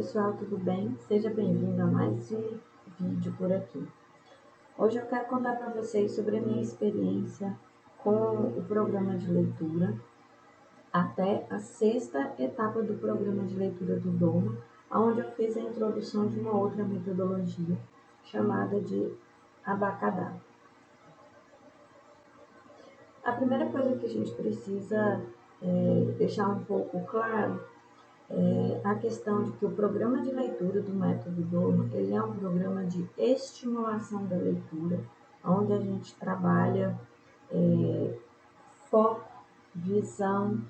pessoal, tudo bem? Seja bem-vindo a mais um vídeo por aqui. Hoje eu quero contar para vocês sobre a minha experiência com o programa de leitura até a 6ª etapa do programa de leitura do Doma, onde eu fiz a introdução de uma outra metodologia chamada de Abacadá. A primeira coisa que a gente precisa deixar um pouco claro a questão de que o programa de leitura do método Doma, ele é um programa de estimulação da leitura, onde a gente trabalha foco, visão,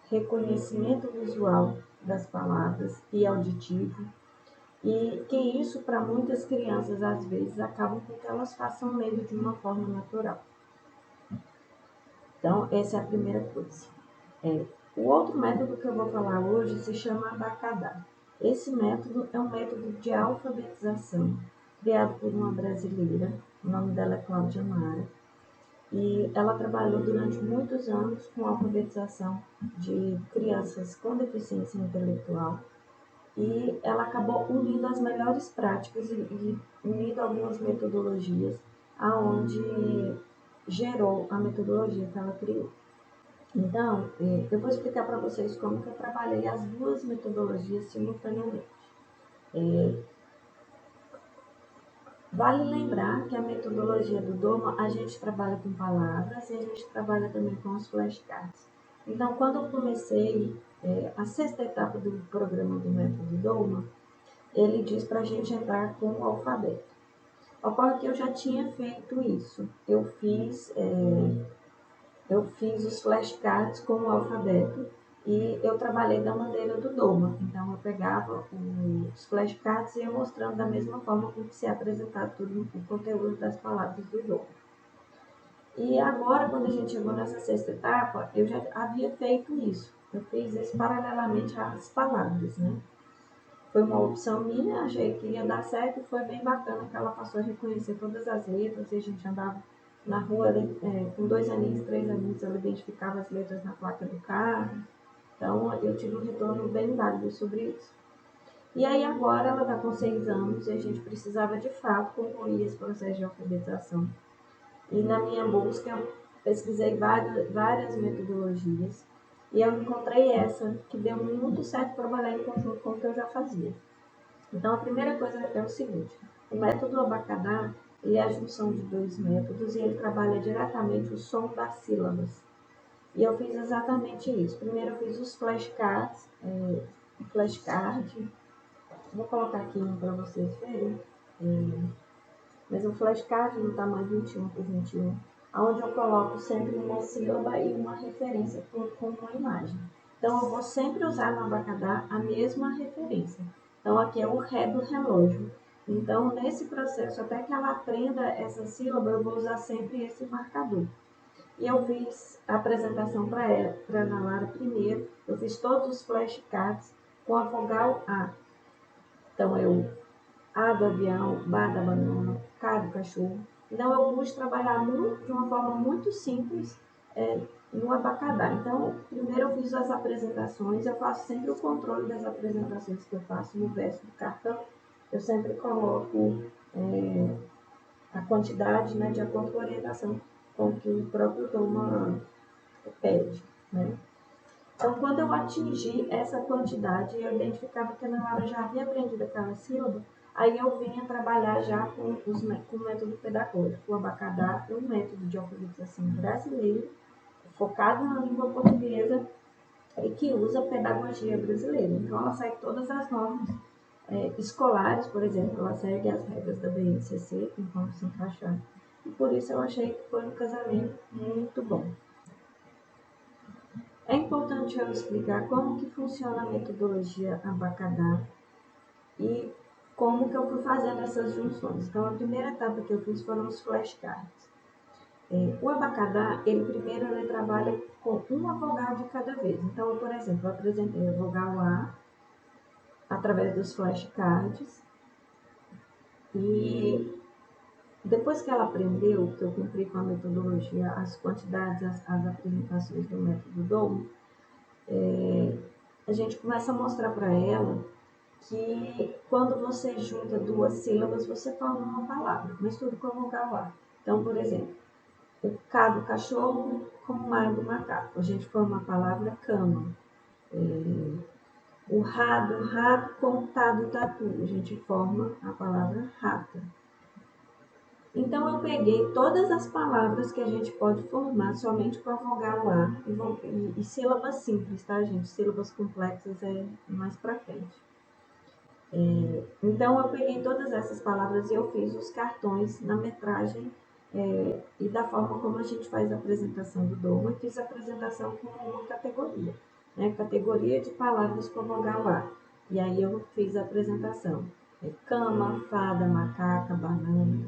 reconhecimento visual das palavras e auditivo, e que isso para muitas crianças às vezes acaba com que elas façam ler de uma forma natural. Então, essa é a primeira coisa. O outro método que eu vou falar hoje se chama Abacadá. Esse método é um método de alfabetização criado por uma brasileira, o nome dela é Cláudia Mara, e ela trabalhou durante muitos anos com alfabetização de crianças com deficiência intelectual, e ela acabou unindo as melhores práticas e unindo algumas metodologias aonde gerou a metodologia que ela criou. Então, eu vou explicar para vocês como que eu trabalhei as duas metodologias simultaneamente. Vale lembrar que a metodologia do Doma, a gente trabalha com palavras e a gente trabalha também com os flashcards. Então, quando eu comecei a 6ª etapa do programa do método Doma, ele diz para a gente entrar com o alfabeto. Ocorre que eu já tinha feito isso. Eu fiz os flashcards com o alfabeto e eu trabalhei da maneira do Doma. Então, eu pegava os flashcards e ia mostrando da mesma forma como se apresentar tudo o conteúdo das palavras do Doma. E agora, quando a gente chegou nessa 6ª etapa, eu já havia feito isso. Eu fiz isso paralelamente às palavras, né? Foi uma opção minha, achei que ia dar certo e foi bem bacana que ela passou a reconhecer todas as letras e a gente andava na rua com 2 aninhos, 3 aninhos, ela identificava as letras na placa do carro. Então, eu tive um retorno bem válido sobre isso. E aí agora ela está com 6 anos e a gente precisava de fato concluir esse processo de alfabetização. E na minha busca eu pesquisei várias metodologias e eu encontrei essa que deu muito certo trabalhar em conjunto com o que eu já fazia. Então, a primeira coisa é o seguinte: o método Abacadá ele é a junção de 2 métodos e ele trabalha diretamente o som das sílabas. E eu fiz exatamente isso. Primeiro eu fiz os flashcards, vou colocar aqui um para vocês verem, mas o flashcard no tamanho 21 por 21, onde eu coloco sempre uma sílaba e uma referência com uma imagem. Então, eu vou sempre usar no Abacadá a mesma referência. Então, aqui é o Ré do relógio. Então, nesse processo, até que ela aprenda essa sílaba, eu vou usar sempre esse marcador. E eu fiz a apresentação para Ana Lara primeiro. Eu fiz todos os flashcards com a vogal A. Então, A do avião, B da banana, K do cachorro. Então, eu pude trabalhar de uma forma muito simples no Abacadá. Então, primeiro eu fiz as apresentações, eu faço sempre o controle das apresentações que eu faço no verso do cartão. Eu sempre coloco a quantidade, né, de acordo com a orientação com que o próprio Doma pede, né? Então, quando eu atingi essa quantidade, eu identificava que a Ana Laura já havia aprendido aquela sílaba, aí eu vinha trabalhar já com o método pedagógico. O Abacadá é um método de alfabetização brasileiro, focado na língua portuguesa e que usa a pedagogia brasileira. Então, ela segue todas as normas escolares, por exemplo, ela segue as regras da BNCC, conforme se encaixar. E por isso eu achei que foi um casamento muito bom. É importante eu explicar como que funciona a metodologia Abacadá e como que eu fui fazendo essas junções. Então, a primeira etapa que eu fiz foram os flashcards. O Abacadá, ele primeiro trabalha com uma vogal de cada vez. Então, por exemplo, eu apresentei a vogal A através dos flashcards e depois que ela aprendeu, que eu cumpri com a metodologia, as quantidades, as apresentações do método Doma, a gente começa a mostrar para ela que quando você junta duas sílabas, você forma uma palavra, mas tudo com a vogal A. Então, por exemplo, o K do cachorro com o M do macaco. A gente forma a palavra cama. O Rá do rato com o Tá do tatu. A gente forma a palavra rata. Então, eu peguei todas as palavras que a gente pode formar somente com a vogal A e sílabas simples, tá, gente? Sílabas complexas é mais pra frente. Então, eu peguei todas essas palavras e eu fiz os cartões na metragem e da forma como a gente faz a apresentação do Doma. Eu fiz a apresentação com uma categoria, né? Categoria de palavras com a vogal A. E aí eu fiz a apresentação. Cama, fada, macaca, banana.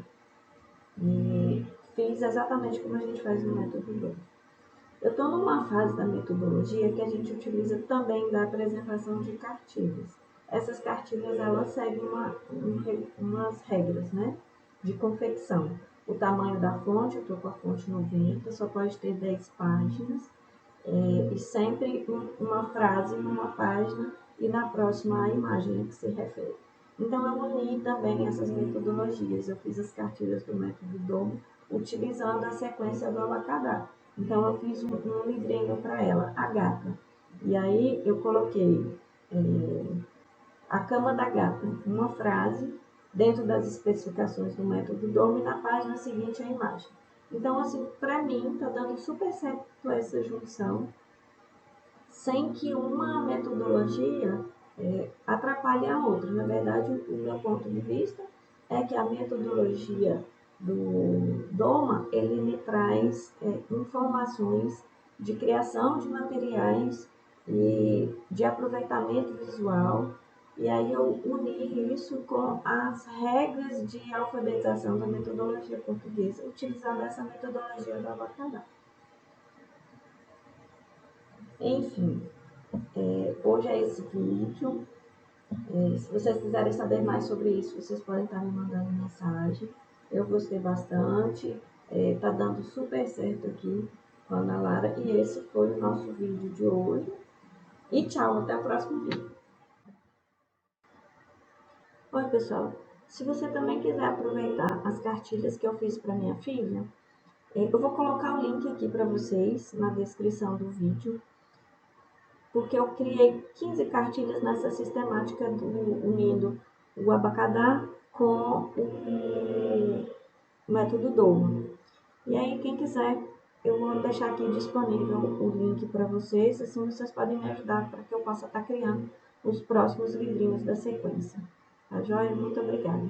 E fiz exatamente como a gente faz no método Doma. Eu estou numa fase da metodologia que a gente utiliza também da apresentação de cartilhas. Essas cartilhas, elas seguem umas regras, né, de confecção. O tamanho da fonte, eu estou com a fonte 90, só pode ter 10 páginas, e sempre uma frase numa página e na próxima a imagem a que se refere. Então, eu uni também essas metodologias. Eu fiz as cartilhas do método Doma utilizando a sequência do abacadá. Então, eu fiz um livrinho para ela, a gata. E aí, eu coloquei a cama da gata, uma frase, dentro das especificações do método Doma, e na página seguinte a imagem. Então, assim, para mim, está dando super certo essa junção, sem que uma metodologia atrapalhe a outra. Na verdade, o meu ponto de vista é que a metodologia do Doma, ele me traz informações de criação de materiais e de aproveitamento visual, e aí eu uni isso com as regras de alfabetização da metodologia portuguesa, utilizando essa metodologia do abacadá. Enfim, hoje é esse vídeo. Se vocês quiserem saber mais sobre isso, vocês podem estar me mandando mensagem. Eu gostei bastante, tá dando super certo aqui com a Ana Lara. E esse foi o nosso vídeo de hoje. E tchau, até o próximo vídeo. Oi, pessoal. Se você também quiser aproveitar as cartilhas que eu fiz para minha filha, eu vou colocar o link aqui para vocês na descrição do vídeo, porque eu criei 15 cartilhas nessa sistemática unindo o abacadá com o método Doma. E aí, quem quiser, eu vou deixar aqui disponível o link para vocês, assim vocês podem me ajudar para que eu possa estar criando os próximos livrinhos da sequência. Tá joia? Muito obrigada.